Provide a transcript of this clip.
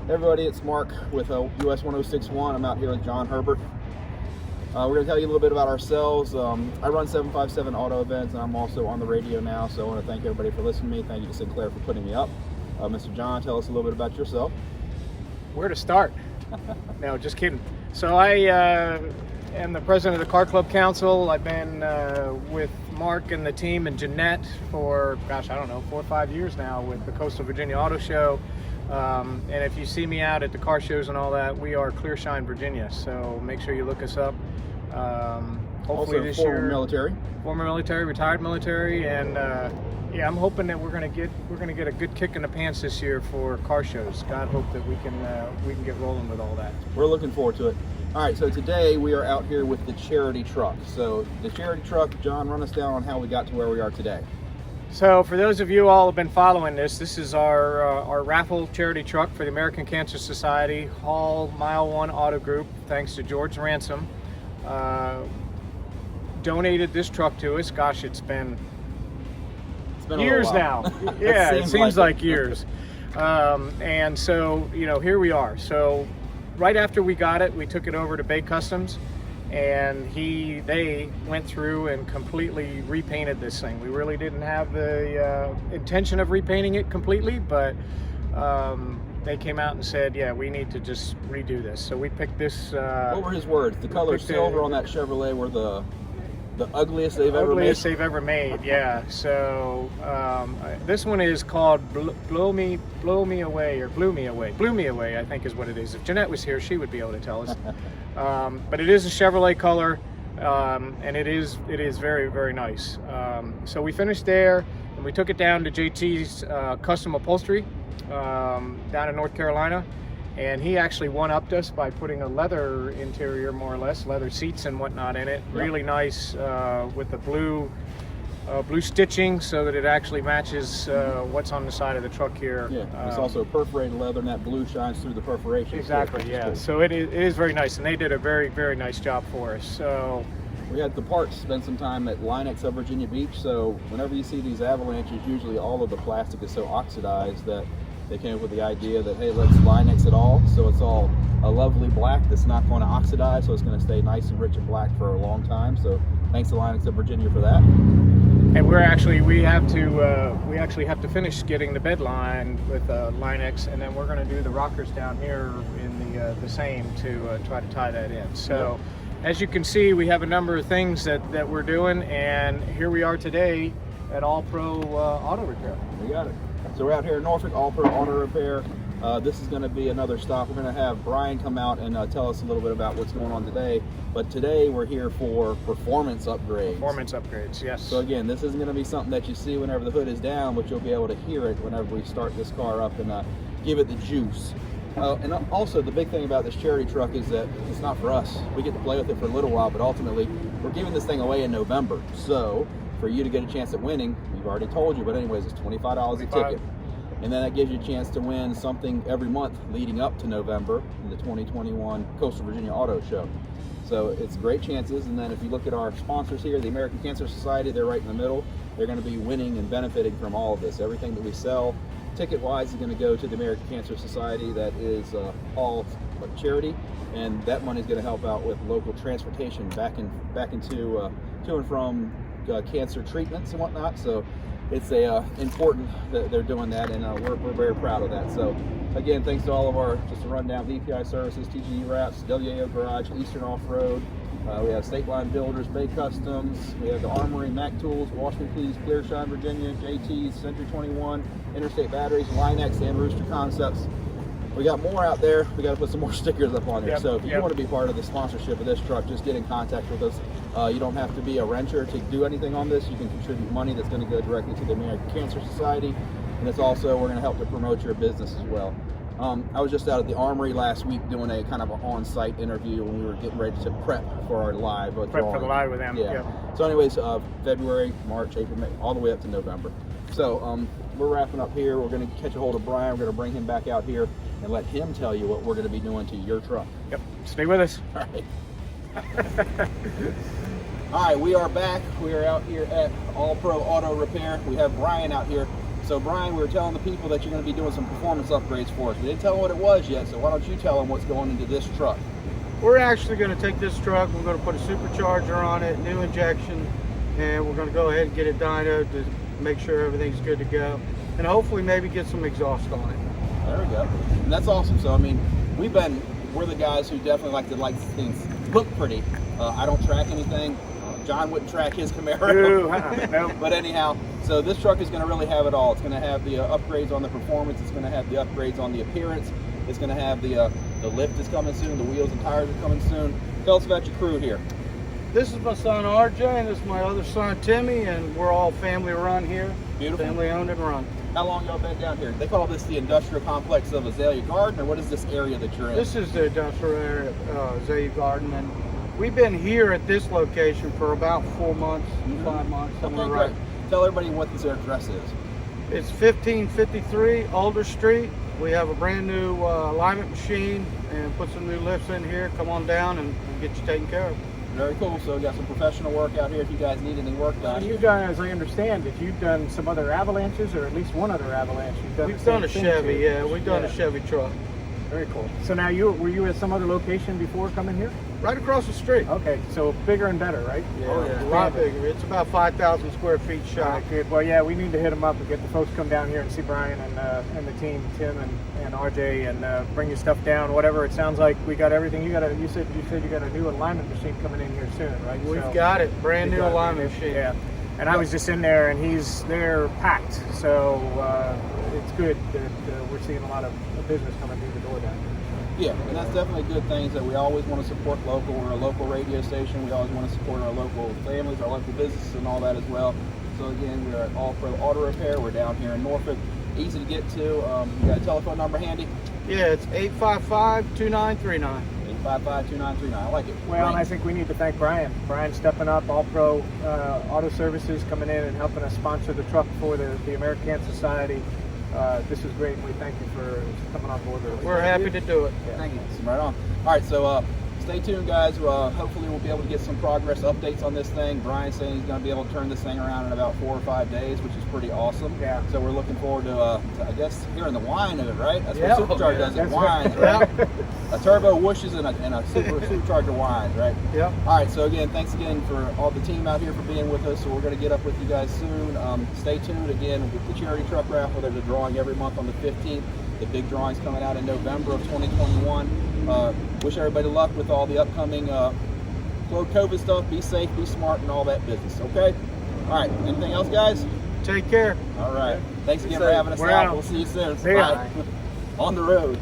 Everybody, it's Mark with US 1061. I'm out here with John Herbert. We're going to tell you a little bit about ourselves. I run 757 Auto Events, and I'm also on the radio now, so I want to thank everybody for listening to me. Thank you to Sinclair for putting me up. Mr. John, tell us a little bit about yourself. Where to start? No, just kidding. So I am the president of the Car Club Council. I've been with Mark and the team and Jeanette for, gosh, I don't know, 4 or 5 years now with the Coastal Virginia Auto Show. And if you see me out at the car shows and all that, we are ClearShine Virginia. So make sure you look us up. Hopefully Also this former year, military. Former military, retired military, and yeah, I'm hoping that we're gonna get a good kick in the pants this year for car shows. God hope that we can get rolling with all that. We're looking forward to it. All right, so today we are out here with the Charity Truck. So the Charity Truck, John, run us down on how we got to where we are today. So for those of you all who have been following this is our raffle charity truck for the American Cancer Society, Hall Mile 1 Auto Group, thanks to George Ransom. Donated this truck to us. Gosh, it's been years now. Yeah, it seems like years. And so, you know, here we are. So right after we got it, we took it over to Bay Customs, and they went through and completely repainted this thing. We really didn't have the intention of repainting it completely, but they came out and said, yeah, we need to just redo this. So we picked this. What were his words? The color silver on that Chevrolet were the ugliest they've ever made. Ugliest they've ever made, yeah. So this one is called Blow Me Away, or Blew Me Away, I think is what it is. If Jeanette was here, she would be able to tell us. But it is a Chevrolet color, and it is very, very nice. So we finished there, and we took it down to JT's Custom Upholstery down in North Carolina. And he actually one-upped us by putting a leather interior, more or less, leather seats and whatnot in it. Yep. Really nice with the blue stitching, so that it actually matches what's on the side of the truck here. Yeah, it's also perforated leather, and that blue shines through the perforation. Exactly, yeah. Cool. So it is very nice, and they did a very, very nice job for us. So we had the parts spend some time at Linex of Virginia Beach. So whenever you see these avalanches, usually all of the plastic is so oxidized that they came up with the idea that, hey, let's Linex it all, so it's all a lovely black that's not going to oxidize, so it's going to stay nice and rich and black for a long time. So thanks to Linex of Virginia for that. And we actually have to finish getting the bed line with Linex, and then we're going to do the rockers down here in the same to try to tie that in. So as you can see, we have a number of things that we're doing, and here we are today at AllPro Auto Repair. We got it. So we're out here in Norfolk, AllPro Auto Repair. This is going to be another stop. We're going to have Brian come out and tell us a little bit about what's going on today. But today we're here for performance upgrades. Performance upgrades, yes. So again, this isn't going to be something that you see whenever the hood is down, but you'll be able to hear it whenever we start this car up and give it the juice. And also the big thing about this charity truck is that it's not for us. We get to play with it for a little while, but ultimately we're giving this thing away in November. So for you to get a chance at winning, we've already told you, but anyways, it's $25 a ticket. And then that gives you a chance to win something every month leading up to November in the 2021 Coastal Virginia Auto Show. So it's great chances. And then if you look at our sponsors here, the American Cancer Society, they're right in the middle. They're going to be winning and benefiting from all of this. Everything that we sell ticket-wise is going to go to the American Cancer Society. That is all charity, and that money is going to help out with local transportation back into to and from cancer treatments and whatnot. So it's important that they're doing that, and we're very proud of that. So again, thanks to all of our, just to run down, VPI Services, TGE Wraps, WAO Garage, Eastern Off-Road, we have State Line Builders, Bay Customs, we have the Armory, Mac Tools, Wash Me Please, ClearShine Virginia, JT's, Century 21, Interstate Batteries, Linex, and Rooster Concepts. We got more out there. We got to put some more stickers up on here. So if you want to be part of the sponsorship of this truck, just get in contact with us. You don't have to be a renter to do anything on this. You can contribute money that's going to go directly to the American Cancer Society, and it's also, we're going to help to promote your business as well. I was just out at the Armory last week doing a kind of an on-site interview when we were getting ready to prep for our live drawing. Prep for the live with them. Yeah. So anyways, February, March, April, May, all the way up to November. So we're wrapping up here. We're going to catch a hold of Brian. We're going to bring him back out here and let him tell you what we're going to be doing to your truck. Yep. Stay with us. All right. All right, we are back. We are out here at AllPro Auto Repair. We have Brian out here. So Brian, we were telling the people that you're going to be doing some performance upgrades for us. We didn't tell them what it was yet, so why don't you tell them what's going into this truck? We're actually going to take this truck, we're going to put a supercharger on it, new injection, and we're going to go ahead and get it dynoed to make sure everything's good to go, and hopefully maybe get some exhaust on it. There we go. And that's awesome. So I mean, we're the guys who definitely like things look pretty. I don't track anything. John wouldn't track his Camaro. Nope. But anyhow, so this truck is going to really have it all. It's going to have the upgrades on the performance. It's going to have the upgrades on the appearance. It's going to have the lift is coming soon. The wheels and tires are coming soon. Tell us about your crew here. This is my son RJ, and this is my other son Timmy, and we're all family run here. Beautiful. Family owned and run. How long y'all been down here? They call this the industrial complex of Azalea Garden, or what is this area that you're in? This is the industrial area, Azalea Garden, and we've been here at this location for about 4 months, 5 months, somewhere Okay, right. great. Tell everybody what this address is. It's 1553 Alder Street. We have a brand new alignment machine and put some new lifts in here. Come on down and we'll get you taken care of. Very cool. So we got some professional work out here if you guys need any work done. You guys, I understand that you've done some other avalanches, or at least one other avalanche. We've done a Chevy, yeah. We've done a Chevy truck. Very cool. So now were you at some other location before coming here? Right across the street. Okay, so bigger and better, right? Oh, yeah, a lot bigger. It's about 5,000 square feet shop. Good. Well, yeah, we need to hit them up and get the folks come down here and see Brian and the team, Tim and RJ, and bring your stuff down. Whatever. It sounds like we got everything. You said you got a new alignment machine coming in here soon, right? We've got it. Brand new alignment machine. Yeah. And I was just in there, and they're packed. So it's good that we're seeing a lot of business coming through the door down here. Yeah, and that's definitely good things that we always want to support local. We're a local radio station. We always want to support our local families, our local businesses, and all that as well. So again, we're at AllPro Auto Repair. We're down here in Norfolk. Easy to get to. You got a telephone number handy? Yeah, it's 855-2939. 855-2939. I like it. Well, and I think we need to thank Brian. Brian stepping up, AllPro Auto Services coming in and helping us sponsor the truck for the American Society. This is great, and we thank you for coming on board. We're happy to do it. Yeah. Thank you. Right on. All right, so stay tuned, guys. Hopefully we'll be able to get some progress updates on this thing. Brian's saying he's going to be able to turn this thing around in about 4 or 5 days, which is pretty awesome. Yeah. So we're looking forward to I guess, hearing the whine of it, right? That's what Supercharger does, it whines, right? A turbo whooshes and a Supercharger whines, right? Yep. All right, so again, thanks again for all the team out here for being with us. So we're going to get up with you guys soon. Stay tuned again with the Charity Truck Raffle. There's a drawing every month on the 15th. The big drawing's coming out in November of 2021. Wish everybody luck with all the upcoming COVID stuff. Be safe, be smart, and all that business, okay? All right, anything else, guys? Take care. All right. Thanks again for having us out. We'll see you soon. See ya. Bye. On the road.